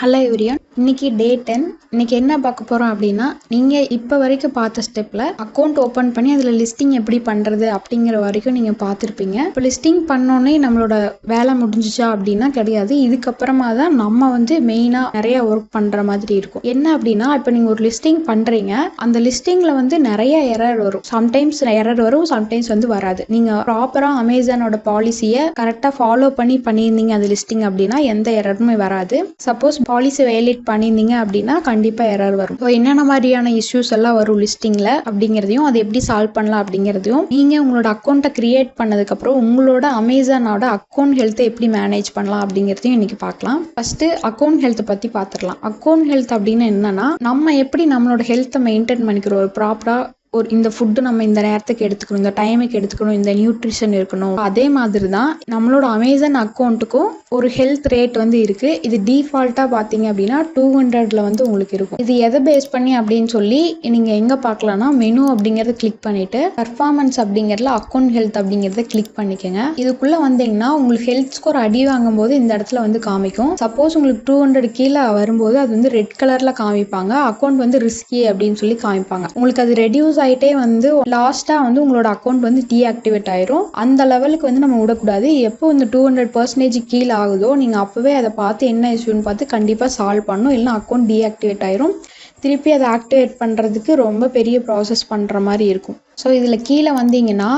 Hello everyone, இன்னைக்கு டே 10. இன்னைக்கு என்ன பார்க்க போகிறோம் அப்படின்னா, நீங்கள் இப்போ வரைக்கும் பார்த்த ஸ்டெப்பில் அக்கௌண்ட் ஓப்பன் பண்ணி அதில் லிஸ்டிங் எப்படி பண்ணுறது அப்படிங்கிற வரைக்கும் நீங்கள் பார்த்துருப்பீங்க. இப்போ லிஸ்டிங் பண்ணோன்னே நம்மளோட வேலை முடிஞ்சிச்சா அப்படின்னா கிடையாது. இதுக்கப்புறமா தான் நம்ம வந்து மெயினாக நிறைய ஒர்க் பண்ணுற மாதிரி இருக்கும். என்ன அப்படின்னா, இப்போ நீங்கள் ஒரு லிஸ்டிங் பண்ணுறீங்க, அந்த லிஸ்டிங்கில் வந்து நிறைய எரர் வரும். சம்டைம்ஸ் எரர் வரும், சம்டைம்ஸ் வந்து வராது. நீங்கள் ப்ராப்பராக அமேசானோட பாலிசியை கரெக்டாக ஃபாலோ பண்ணியிருந்தீங்க அந்த லிஸ்டிங் அப்படின்னா எந்த எரருமே வராது. சப்போஸ் பாலிசி வயலேட் பண்ணியிருந்தீங்க அப்படின்னா கண்டிப்பாக எரர் வரும். ஸோ என்னென்ன மாதிரியான இஷ்யூஸ் எல்லாம் வரும் லிஸ்டிங்கில் அப்படிங்கிறதையும் அதை எப்படி சால்வ் பண்ணலாம் அப்படிங்கிறதையும் நீங்கள் உங்களோட அக்கௌண்ட்டை கிரியேட் பண்ணதுக்கப்புறம் உங்களோட அமேசானோட அக்கௌண்ட் ஹெல்த்தை எப்படி மேனேஜ் பண்ணலாம் அப்படிங்கிறதையும் இன்னைக்கு பார்க்கலாம். ஃபர்ஸ்ட் அக்கௌண்ட் ஹெல்த்தை பற்றி பார்த்துடலாம். அக்கௌண்ட் ஹெல்த் அப்படின்னு என்னன்னா, நம்ம எப்படி நம்மளோட ஹெல்த்தை மெயின்டைன் பண்ணிக்கிறோம், ஒரு ப்ராப்பராக ஒரு இந்த ஃபுட்டு நம்ம இந்த நேரத்துக்கு எடுத்துக்கணும், இந்த டைமுக்கு எடுத்துக்கணும், இந்த நியூட்ரிஷன் இருக்கணும். அதே மாதிரி தான் நம்மளோட அமேசான் அக்கௌண்ட்டுக்கும் ஒரு ஹெல்த் ரேட் வந்து இருக்குது. இது டிஃபால்ட்டாக பார்த்தீங்க அப்படின்னா 200 வந்து உங்களுக்கு இருக்கும். இது எதை பேஸ் பண்ணி அப்படின்னு சொல்லி நீங்கள் எங்கே பார்க்கலாம்னா, மெனு அப்படிங்கிறத கிளிக் பண்ணிவிட்டு பர்ஃபார்மன்ஸ் அப்படிங்கிறதுல அக்கௌண்ட் ஹெல்த் அப்படிங்கிறத கிளிக் பண்ணிக்கோங்க. இதுக்குள்ளே வந்தீங்கன்னா உங்களுக்கு ஹெல்த் ஸ்கோர் அடி வாங்கும் போது இந்த இடத்துல வந்து காமிக்கும். சப்போஸ் உங்களுக்கு 200 கீழே வரும்போது அது வந்து ரெட் கலரில் காமிப்பாங்க, அக்கௌண்ட் வந்து ரிஸ்கி அப்படின்னு சொல்லி காமிப்பாங்க. உங்களுக்கு அது ரெடியூஸ் ஆகிட்டே வந்து லாஸ்ட்டாக வந்து உங்களோட அக்கௌண்ட் வந்து டீஆக்டிவேட் ஆயிரும். அந்த லெவலுக்கு வந்து நம்ம விடக்கூடாது. எப்போ இந்த 200% கீழே ஆகுதோ நீங்கள் அப்போவே அதை பார்த்து என்ன இஷ்யூன்னு பார்த்து கண்டிப்பாக சால்வ் பண்ணணும், இல்லைனா அக்கௌண்ட் டீஆக்டிவேட் ஆயிரும். திருப்பி அதை ஆக்டிவேட் பண்ணுறதுக்கு ரொம்ப பெரிய ப்ராசஸ் பண்ணுற மாதிரி இருக்கும். ஸோ இதில் கீழே வந்தீங்கன்னா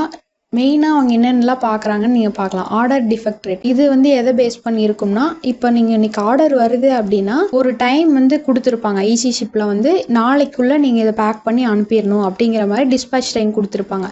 மெயினாக அவங்க என்னென்னலாம் பார்க்குறாங்கன்னு நீங்கள் பார்க்கலாம். ஆர்டர் டிஃபெக்ட் ரேட், இது வந்து எதை பேஸ் பண்ணி இருக்கும்னா, இப்போ நீங்கள் இன்னைக்கு ஆர்டர் வருது அப்படின்னா ஒரு டைம் வந்து கொடுத்துருப்பாங்க. ஈஸி ஷிப்பில் வந்து நாளைக்குள்ளே நீங்கள் இதை பேக் பண்ணி அனுப்பிடணும் அப்படிங்கிற மாதிரி டிஸ்பேச் டைம் கொடுத்துருப்பாங்க.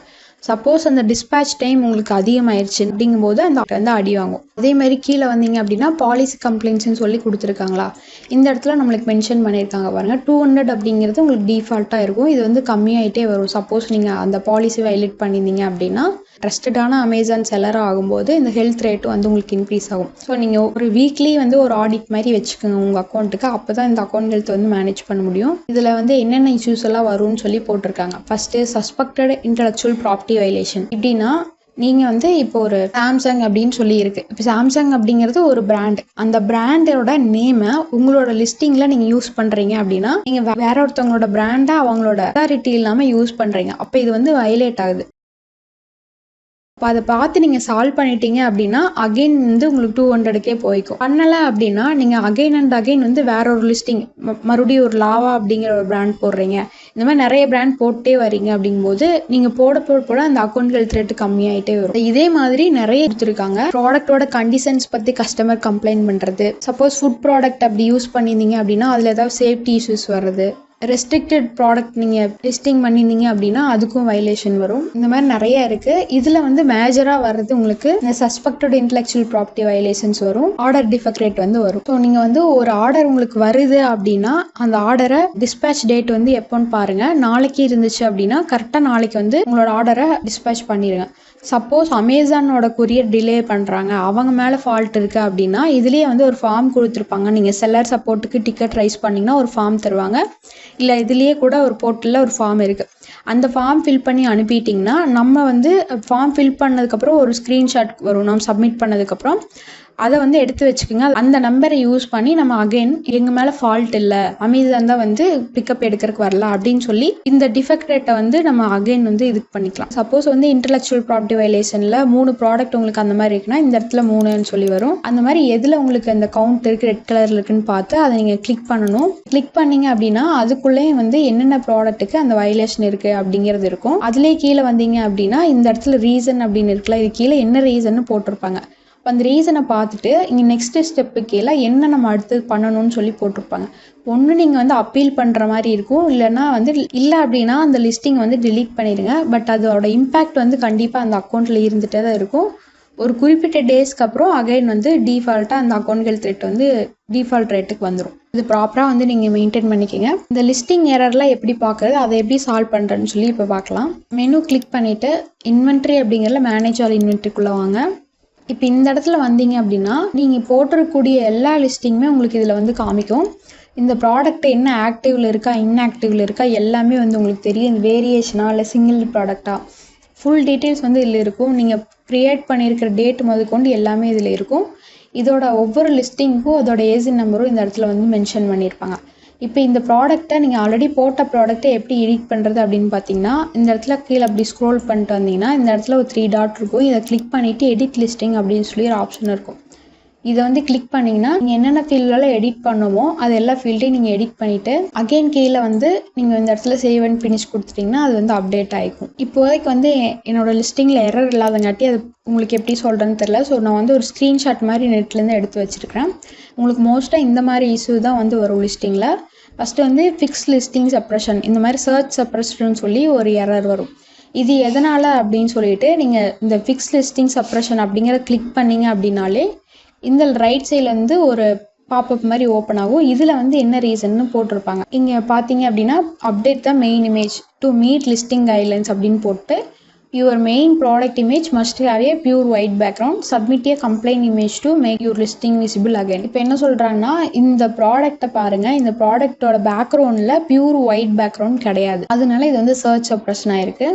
சப்போஸ் அந்த டிஸ்பேச் டைம் உங்களுக்கு அதிகமாயிருச்சு அப்படிங்கும்போது அந்த வந்து அடி வாங்கும். அதே மாதிரி கீழே வந்தீங்க அப்படின்னா பாலிசி கம்ப்ளைண்ட்ஸ்ன்னு சொல்லி கொடுத்துருக்காங்களா, இந்த இடத்துல நம்மளுக்கு மென்ஷன் பண்ணியிருக்காங்க பாருங்கள். 200 அப்படிங்கிறது உங்களுக்கு டிஃபால்ட்டாக இருக்கும். இது வந்து கம்மியாயிட்டே வரும். சப்போஸ் நீங்கள் அந்த பாலிசி வயலேட் பண்ணியிருந்தீங்க அப்படின்னா ட்ரஸ்டடான அமேசான் செல்லர் ஆகும்போது இந்த ஹெல்த் ரேட்டும் வந்து உங்களுக்கு இன்க்ரீஸ் ஆகும். ஸோ நீங்கள் ஒரு வீக்லி வந்து ஒரு ஆடிட் மாதிரி வச்சுக்கோங்க உங்கள் அக்கௌண்ட்டுக்கு. அப்போ தான் இந்த அக்கௌண்ட் ஹெல்த் வந்து மேனேஜ் பண்ண முடியும். இதில் வந்து என்னென்ன இஷ்யூஸ் எல்லாம் வரும்னு சொல்லி போட்டிருக்காங்க. First suspected intellectual property violation. எப்படின்னா, நீங்கள் வந்து இப்போ ஒரு சாம்சங் அப்படின்னு சொல்லி இருக்கு. இப்போ சாம்சங் அப்படிங்கிறது ஒரு பிராண்ட். அந்த பிராண்டோட நேமை உங்களோட லிஸ்டிங்கில் நீங்கள் யூஸ் பண்ணுறீங்க அப்படின்னா நீங்கள் வேற ஒருத்தவங்களோட பிராண்டை அவங்களோட அத்தாரிட்டி இல்லாமல் யூஸ் பண்ணுறீங்க. அப்போ இது வந்து வயலேட் ஆகுது. இப்போ அதை பார்த்து நீங்கள் சால்வ் பண்ணிட்டீங்க அப்படின்னா அகெயின் வந்து உங்களுக்கு 200க்கே போய்க்கும். பண்ணலை அப்படின்னா நீங்கள் அகெயின் அண்ட் அகெயின் வந்து வேற ஒரு லிஸ்டிங் மறுபடியும் ஒரு லாவா அப்படிங்கிற ஒரு பிராண்ட் போடுறீங்க. இந்த மாதிரி நிறைய பிராண்ட் போட்டே வரீங்க அப்படிங்கும்போது நீங்கள் போட அந்த அக்கௌண்ட் ஹெல்த் ரேட்டு கம்மியாயிட்டே வரும். இதே மாதிரி நிறைய கொடுத்துருக்காங்க. ப்ராடக்டோட கண்டிஷன்ஸ் பற்றி கஸ்டமர் கம்ப்ளைண்ட் பண்ணுறது. சப்போஸ் ஃபுட் ப்ராடக்ட் அப்படி யூஸ் பண்ணியிருந்தீங்க அப்படின்னா அதில் ஏதாவது சேஃப்டி இஷ்யூஸ் வர்றது. ரெஸ்ட்ரிக்டட் ப்ராடக்ட் நீங்கள் லிஸ்டிங் பண்ணியிருந்தீங்க அப்படின்னா அதுக்கும் வயலேஷன் வரும். இந்த மாதிரி நிறைய இருக்குது. இதில் வந்து மேஜராக வர்றது உங்களுக்கு இந்த சஸ்பெக்டட் இன்டெலெக்சுவல் ப்ராப்பர்ட்டி வயலேஷன்ஸ் வரும், ஆர்டர் டிஃபெக்ட் ரேட் வந்து வரும். ஸோ நீங்கள் வந்து ஒரு ஆர்டர் உங்களுக்கு வருது அப்படின்னா அந்த ஆர்டரை டிஸ்பேச் டேட் வந்து எப்போன்னு பாருங்கள். நாளைக்கு இருந்துச்சு அப்படின்னா கரெக்டாக நாளைக்கு வந்து உங்களோட ஆர்டரை டிஸ்பேச் பண்ணிடுங்க. சப்போஸ் அமேசானோட கொரியர் டிலே பண்ணுறாங்க, அவங்க மேலே ஃபால்ட் இருக்குது அப்படின்னா இதுலேயே வந்து ஒரு ஃபார்ம் கொடுத்துருப்பாங்க. நீங்கள் செல்லர் சப்போர்ட்டுக்கு டிக்கெட் ரைஸ் பண்ணிங்கன்னா ஒரு ஃபார்ம் தருவாங்க. இல்லை இதுலேயே கூட ஒரு போர்ட்டலில் ஒரு ஃபார்ம் இருக்குது. அந்த ஃபார்ம் ஃபில் பண்ணி அனுப்பிட்டிங்கன்னா நம்ம வந்து ஃபார்ம் ஃபில் பண்ணதுக்கப்புறம் ஒரு ஸ்க்ரீன்ஷாட் வரும். நம்ம சப்மிட் பண்ணதுக்கப்புறம் அதை வந்து எடுத்து வச்சுக்கோங்க. அந்த நம்பரை யூஸ் பண்ணி நம்ம அகைன் எங்கள் மேலே ஃபால்ட் இல்லை, அமேசான் தான் வந்து பிக்கப் எடுக்கிறதுக்கு வரல அப்படின்னு சொல்லி இந்த டிஃபெக்ட் ரேட்டை வந்து நம்ம அகைன் வந்து இதுக்கு பண்ணிக்கலாம். சப்போஸ் வந்து இன்டெலெக்சுவல் ப்ராப்பர்ட்டி வயலேஷனில் 3 ப்ராடக்ட் உங்களுக்கு அந்த மாதிரி இருக்குன்னா இந்த இடத்துல 3ன்னு சொல்லி வரும். அந்த மாதிரி எதில் உங்களுக்கு அந்த கவுண்ட் இருக்குது, ரெட் கலரில் இருக்குன்னு பார்த்து அதை நீங்கள் கிளிக் பண்ணணும். கிளிக் பண்ணிங்க அப்படின்னா அதுக்குள்ளேயே வந்து என்னென்ன ப்ராடக்ட்டுக்கு அந்த வயலேஷன் இருக்குது அப்படிங்கிறது இருக்கும். அதுலேயே கீழே வந்தீங்க அப்படின்னா இந்த இடத்துல ரீசன் அப்படின்னு இருக்குல்ல, இது கீழே என்ன ரீசன்னு போட்டிருப்பாங்க. அந்த ரீசனை பார்த்துட்டு இங்கே நெக்ஸ்ட் ஸ்டெப்பு கீழே என்ன நம்ம அடுத்து பண்ணணும்னு சொல்லி போட்டிருப்பாங்க. ஒன்று நீங்கள் வந்து அப்பீல் பண்ணுற மாதிரி இருக்கும், இல்லைனா வந்து இல்லை அப்படின்னா அந்த லிஸ்டிங் வந்து டிலீட் பண்ணிடுங்க. பட் அதோட இம்பேக்ட் வந்து கண்டிப்பாக அந்த அக்கௌண்ட்டில் இருந்துகிட்டே தான் இருக்கும். ஒரு குறிப்பிட்ட டேஸ்க்கு அப்புறம் அகைன் வந்து டிஃபால்ட்டாக அந்த அக்கௌண்ட் ஹெல்த் ரேட் வந்து டிஃபால்ட் ரேட்டுக்கு வந்துடும். இது ப்ராப்பராக வந்து நீங்கள் மெயின்டைன் பண்ணிக்கோங்க. இந்த லிஸ்டிங் எரர்லாம் எப்படி பார்க்குறது, அதை எப்படி சால்வ் பண்ணுறேன்னு சொல்லி இப்போ பார்க்கலாம். மெனு கிளிக் பண்ணிவிட்டு இன்வென்ட்ரி அப்படிங்கிறதுல மேனேஜ் ஆல் இன்வென்ட்ரிக்குள்ளே வாங்க. இப்போ இந்த இடத்துல வந்தீங்க அப்படின்னா நீங்கள் போட்டிருக்கக்கூடிய எல்லா லிஸ்டிங்குமே உங்களுக்கு இதில் வந்து காமிக்கும். இந்த ப்ராடக்ட் என்ன ஆக்டிவில் இருக்கா இன்ஆக்டிவில் இருக்கா எல்லாமே வந்து உங்களுக்கு தெரியும். இந்த வேரியேஷனா இல்லை சிங்கிள் ப்ராடக்டா ஃபுல் டீட்டெயில்ஸ் வந்து இதில் இருக்கும். நீங்கள் க்ரியேட் பண்ணியிருக்கிற டேட் முதற்கொண்டு எல்லாமே இதில் இருக்கும். இதோட ஒவ்வொரு லிஸ்டிங்க்கும் அதோட ஏசின் நம்பரும் இந்த இடத்துல வந்து மென்ஷன் பண்ணியிருப்பாங்க. இப்போ இந்த ப்ராடக்ட்டை நீங்கள் ஆல்ரெடி போட்ட ப்ராடக்ட்டை எப்படி எடிட் பண்ணுறது அப்படின்னு பார்த்தீங்கன்னா, இந்த இடத்துல கீழே அப்படி ஸ்க்ரோல் பண்ணிட்டு வந்தீங்கன்னா இந்த இடத்துல ஒரு 3 டாட் இருக்கும். இதை கிளிக் பண்ணிவிட்டு எடிட் லிஸ்டிங் அப்படின்னு சொல்லி ஒரு ஆப்ஷன் இருக்கும். இதை வந்து கிளிக் பண்ணிங்கன்னா நீங்கள் என்னென்ன ஃபீல்டெல்லாம் எடிட் பண்ணுமோ அது எல்லா ஃபீல்டையும் நீங்கள் எடிட் பண்ணிவிட்டு அகெயின் கீழே வந்து நீங்கள் இந்த இடத்துல சேவ் அண்ட் ஃபினிஷ் கொடுத்துட்டிங்கன்னா அது வந்து அப்டேட் ஆகிக்கும். இப்போதைக்கு வந்து என்னோட லிஸ்டிங்கில் எரர் இல்லாதங்காட்டி அது உங்களுக்கு எப்படி சொல்கிறேன்னு தெரில. ஸோ நான் வந்து ஒரு ஸ்க்ரீன்ஷாட் மாதிரி நெட்லேருந்து எடுத்து வச்சுருக்கிறேன். உங்களுக்கு மோஸ்ட்டாக இந்த மாதிரி இஷ்யூ தான் வந்து வரும் லிஸ்டிங்கில். ஃபஸ்ட்டு வந்து ஃபிக்ஸ் லிஸ்டிங் சப்ரஷன், இந்த மாதிரி சர்ச் சப்ரஷன் சொல்லி ஒரு எரர் வரும். இது எதனால் அப்படின்னு சொல்லிட்டு நீங்கள் இந்த ஃபிக்ஸ் லிஸ்டிங் சப்ரஷன் அப்படிங்கிற கிளிக் பண்ணிங்க அப்படின்னாலே இந்த ரைட் சைடில் வந்து ஒரு பாப்அப் மாதிரி ஓப்பன் ஆகும். இதில் வந்து என்ன ரீசன்னு போட்டிருப்பாங்க. இங்கே பார்த்தீங்க அப்படின்னா update the main image to meet listing guidelines அப்படின்னு போட்டு your main product image must have a pure white background, submit a compliant image to make your listing visible again. இப்போ என்ன சொல்கிறாங்கன்னா, இந்த ப்ராடக்ட்டை பாருங்கள், இந்த ப்ராடக்டோட பேக்ரவுண்டில் பியூர் ஒயிட் பேக்ரவுண்ட் கிடையாது, அதனால இது வந்து சர்ச் சப்ரஷன் ஆயிருக்கு.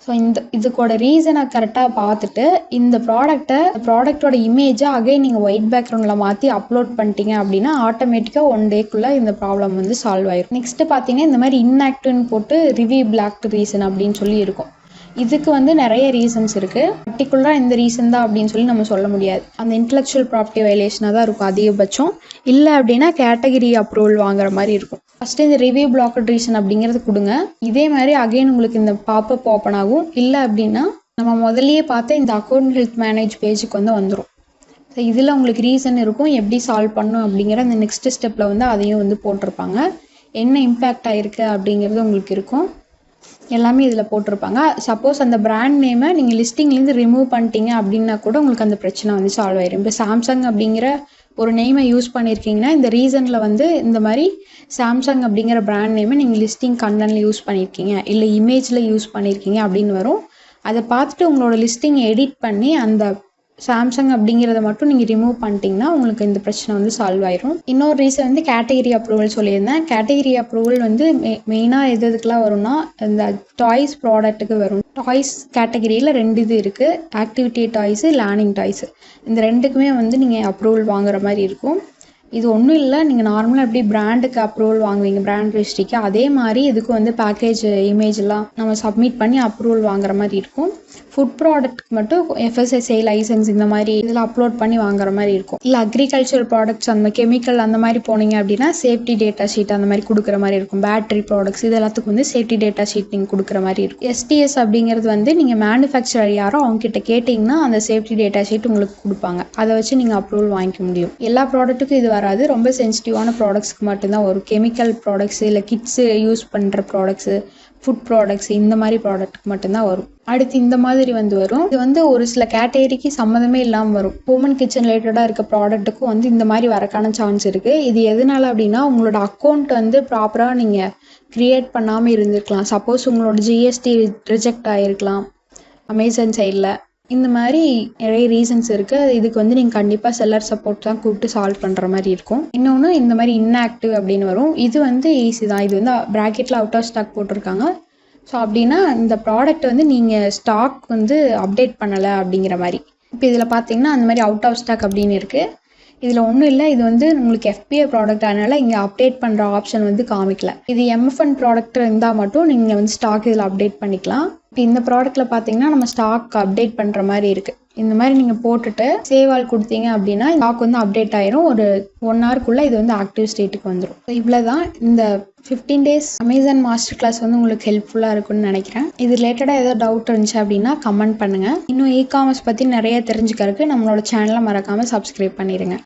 ஸோ இதுக்கோட ரீசனை கரெக்டாக பார்த்துட்டு இந்த ப்ராடக்டோட இமேஜை அகைன் நீங்கள் ஒயிட் பேக்ரவுண்டில் மாற்றி அப்லோட் பண்ணிட்டீங்க அப்படின்னா ஆட்டோமேட்டிக்காக 1 டேக்குள்ளே இந்த ப்ராப்ளம் வந்து சால்வ் ஆயிடும். நெக்ஸ்ட்டு பார்த்தீங்கன்னா இந்த மாதிரி இன்ஆக்டிவ்னு போட்டு ரிவ்யூ பிளாக்டு ரீசன் அப்படின்னு சொல்லி இருக்கும். இதுக்கு வந்து நிறைய ரீசன்ஸ் இருக்குது. பர்டிகுலராக இந்த ரீசன் தான் அப்படின்னு சொல்லி நம்ம சொல்ல முடியாது. அந்த இன்டெலெக்சுவல் ப்ராப்பர்ட்டி வயலேஷனாக தான் இருக்கும் அதிகபட்சம். இல்லை அப்படின்னா கேட்டகரி அப்ரூவல் வாங்குற மாதிரி இருக்கும். ஃபஸ்ட்டு இந்த ரிவ்யூ பிளாக்டு ரீசன் அப்படிங்கிறது கொடுங்க. இதே மாதிரி அகைன் உங்களுக்கு இந்த பாப்அப் ஓப்பன் ஆகும். இல்லை அப்படின்னா நம்ம முதல்லையே பார்த்து இந்த அக்கௌண்ட் ஹெல்த் மேனேஜ் பேஜுக்கு வந்து வந்துடும். ஸோ இதில் உங்களுக்கு ரீசன் இருக்கும், எப்படி சால்வ் பண்ணும் அப்படிங்கிற அந்த நெக்ஸ்ட் ஸ்டெப்பில் வந்து அதையும் வந்து போட்டிருப்பாங்க. என்ன இம்பேக்ட் ஆகிருக்கு அப்படிங்கிறது உங்களுக்கு இருக்கும், எல்லாமே இதில் போட்டிருப்பாங்க. சப்போஸ் அந்த பிராண்ட் நேமை நீங்கள் லிஸ்டிங்லேருந்து ரிமூவ் பண்ணிட்டீங்க அப்படின்னா கூட உங்களுக்கு அந்த பிரச்சனை வந்து சால்வ் ஆயிடும். இப்போ சாம்சங் அப்படிங்கிற ஒரு நேமை யூஸ் பண்ணியிருக்கீங்கன்னா இந்த ரீசனில் வந்து இந்த மாதிரி சாம்சங் அப்படிங்கிற பிராண்ட் நேமை நீங்கள் லிஸ்டிங் கண்டென்ட்டில் யூஸ் பண்ணியிருக்கீங்க, இல்லை இமேஜில் யூஸ் பண்ணியிருக்கீங்க அப்படின்னு வரும். அதை பார்த்துட்டு உங்களோட லிஸ்டிங்கை எடிட் பண்ணி அந்த சாம்சங் அப்படிங்கிறத மட்டும் நீங்கள் ரிமூவ் பண்ணிட்டீங்கன்னா உங்களுக்கு இந்த பிரச்சனை வந்து சால்வ் ஆயிரும். இன்னொரு ரீசன் வந்து கேட்டகரி அப்ரூவல் சொல்லியிருந்தேன். கேட்டகரி அப்ரூவல் வந்து மெயினாக எதுக்கெலாம் வரும்னா இந்த டாய்ஸ் ப்ராடக்ட்டுக்கு வரும். டாய்ஸ் கேட்டகரியில் 2 இது இருக்குது, ஆக்டிவிட்டி டாய்ஸு, லேர்னிங் டாய்ஸு. இந்த 2க்குமே வந்து நீங்கள் அப்ரூவல் வாங்குற மாதிரி இருக்கும். இது ஒன்றும் இல்லை, நீங்கள் நார்மலாக எப்படி பிராண்டுக்கு அப்ரூவல் வாங்குவீங்க பிராண்ட் ரெஜிஸ்ட்ரிக்கு, அதே மாதிரி இதுக்கு வந்து பேக்கேஜ் இமேஜெல்லாம் நம்ம சப்மிட் பண்ணி அப்ரூவல் வாங்குற மாதிரி இருக்கும். ஃபுட் ப்ராடக்ட்டுக்கு மட்டும் FSSAI லைசன்ஸ் இந்த மாதிரி இதில் அப்லோட் பண்ணி வாங்குற மாதிரி இருக்கும். இல்லை அக்ரிகல்ச்சர் ப்ராடக்ட்ஸ் அந்த கெமிக்கல் அந்த மாதிரி போனீங்க அப்படின்னா சேஃப்டி டேட்டா ஷீட் அந்த மாதிரி கொடுக்குற மாதிரி இருக்கும். பேட்டரி ப்ராடக்ட்ஸ் இது எல்லாத்துக்கும் வந்து சேஃப்டி டேட்டா ஷீட் நீங்கள் கொடுக்குற மாதிரி இருக்கும். STS அப்படிங்கிறது வந்து நீங்கள் மேனுஃபேக்சரர் யாரோ அவங்ககிட்ட கேட்டிங்கன்னா அந்த சேஃப்டி டேட்டா ஷீட் உங்களுக்கு கொடுப்பாங்க. அதை வச்சு நீங்கள் அப்ரூவல் வாங்கிக்க முடியும். எல்லா ப்ராடக்ட்டுக்கும் இது வராது, ரொம்ப சென்சிட்டிவான ப்ராடக்ட்ஸ்க்கு மட்டும்தான் வரும். கெமிக்கல் ப்ராடக்ட்ஸு, இல்லை கிட்ஸு யூஸ் பண்ணுற ப்ராடக்ட்ஸு, ஃபுட் ப்ராடக்ட்ஸ் இந்த மாதிரி ப்ராடக்ட்டுக்கு மட்டும்தான் வரும். அடுத்து இந்த மாதிரி வந்து வரும். இது வந்து ஒரு சில கேட்டகரிக்கு சம்மந்தமே இல்லாமல் வரும். ஹோமன் கிச்சன் ரிலேட்டடாக இருக்க ப்ராடக்ட்டுக்கும் வந்து இந்த மாதிரி வரக்கான சான்ஸ் இருக்குது. இது எதனால அப்படின்னா உங்களோட அக்கௌண்ட் வந்து ப்ராப்பராக நீங்கள் க்ரியேட் பண்ணாமல் இருந்திருக்கலாம். சப்போஸ் உங்களோட GST ரிஜெக்ட் ஆகிருக்கலாம் அமேசான் சைடில். இந்த மாதிரி நிறைய ரீசன்ஸ் இருக்குது. இதுக்கு வந்து நீங்கள் கண்டிப்பாக செல்லர் சப்போர்ட் தான் கூப்பிட்டு சால்வ் பண்ணுற மாதிரி இருக்கும். இன்னொன்று இந்த மாதிரி இன்ஆக்டிவ் அப்படின்னு வரும். இது வந்து ஈஸி தான். இது வந்து ப்ராக்கெட்டில் அவுட் ஆஃப் ஸ்டாக் போட்டிருக்காங்க. ஸோ அப்படின்னா இந்த ப்ராடக்ட் வந்து நீங்கள் ஸ்டாக் வந்து அப்டேட் பண்ணலை அப்படிங்கிற மாதிரி. இப்போ இதில் பார்த்தீங்கன்னா அந்த மாதிரி அவுட் ஆஃப் ஸ்டாக் அப்படின்னு இருக்குது. இதில் ஒன்றும் இல்லை, இது வந்து உங்களுக்கு FBA ப்ராடக்ட் அதனால இங்கே அப்டேட் பண்ணுற ஆப்ஷன் வந்து காமிக்கல. இது MFN ப்ராடக்ட் இருந்தால் மட்டும் நீங்கள் வந்து ஸ்டாக் இதில் அப்டேட் பண்ணிக்கலாம். இப்போ இந்த ப்ராடக்ட்டில் பார்த்தீங்கன்னா நம்ம ஸ்டாக் அப்டேட் பண்ணுற மாதிரி இருக்குது. இந்த மாதிரி நீங்கள் போட்டுட்டு சேவ் ஆல் கொடுத்தீங்க அப்படின்னா ஸ்டாக் வந்து அப்டேட் ஆயிரும். ஒரு 1 ஹவருக்குள்ளே இது வந்து ஆக்டிவ் ஸ்டேட்டுக்கு வந்துடும். இவ்வளோ தான். இந்த 15 days அமேசான் மாஸ்டர் கிளாஸ் வந்து உங்களுக்கு ஹெல்ப்ஃபுல்லாக இருக்கும்னு நினைக்கிறேன். இது ரிலேட்டடாக ஏதோ டவுட் இருந்துச்சு அப்படின்னா கமெண்ட் பண்ணுங்கள். இன்னும் இ-காமர்ஸ் பற்றி நிறைய தெரிஞ்சுக்கிறதுக்கு நம்மளோட சேனலை மறக்காமல் சப்ஸ்கிரைப் பண்ணிடுங்க.